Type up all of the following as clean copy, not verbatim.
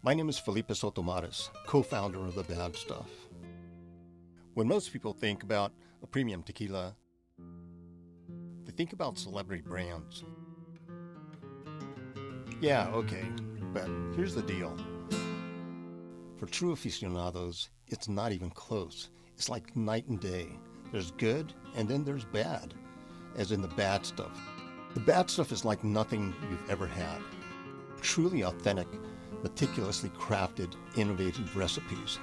My name is Felipe Sotomares, co-founder of The Bad Stuff. When most people think about a premium tequila, they think about celebrity brands. Yeah, okay, but here's the deal. For true aficionados, it's not even close. It's like night and day. There's good, and then there's bad, as in the bad stuff. The bad stuff is like nothing you've ever had. Truly authentic, meticulously crafted, innovative recipes.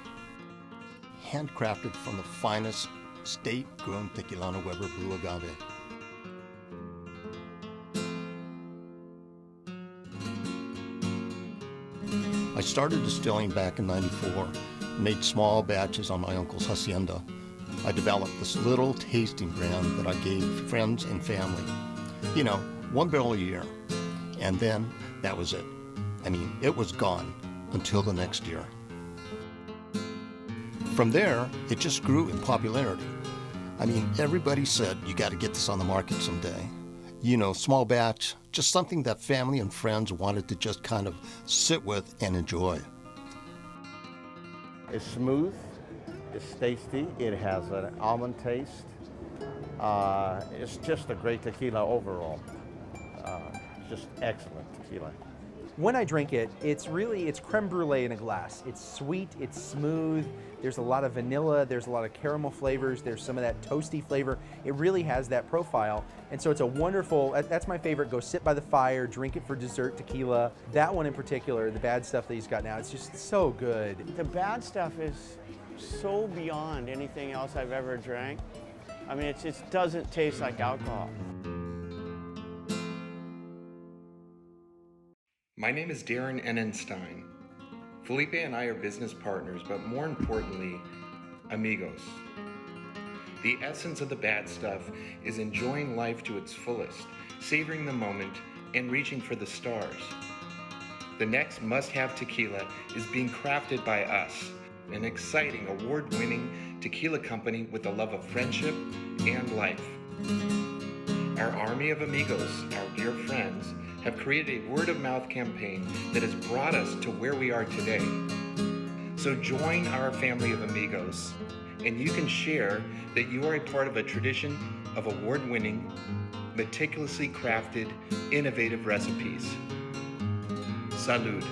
Handcrafted from the finest state-grown Tequilana Weber blue agave. I started distilling back in '94, made small batches on my uncle's hacienda. I developed this little tasting brand that I gave friends and family. You know, 1 barrel a year. And then that was it. I mean, it was gone until the next year. From there, it just grew in popularity. I mean, everybody said, you got to get this on the market someday. You know, small batch, just something that family and friends wanted to just kind of sit with and enjoy. It's smooth, it's tasty, it has an almond taste. It's just a great tequila overall. Just excellent tequila. When I drink it, it's creme brulee in a glass. It's sweet, it's smooth, there's a lot of vanilla, there's a lot of caramel flavors, there's some of that toasty flavor. It really has that profile. And so it's a wonderful, that's my favorite, go sit by the fire, drink it for dessert tequila. That one in particular, the Bad Stuff that he's got now, it's just so good. The Bad Stuff is so beyond anything else I've ever drank. I mean, it just doesn't taste like alcohol. My name is Darren Enenstein. Felipe and I are business partners, but more importantly, amigos. The essence of the Bad Stuff is enjoying life to its fullest, savoring the moment, and reaching for the stars. The next must-have tequila is being crafted by us, an exciting, award-winning tequila company with a love of friendship and life. Our army of amigos, our dear friends, have created a word-of-mouth campaign that has brought us to where we are today. So join our family of amigos, and you can share that you are a part of a tradition of award-winning, meticulously crafted, innovative recipes. Salud.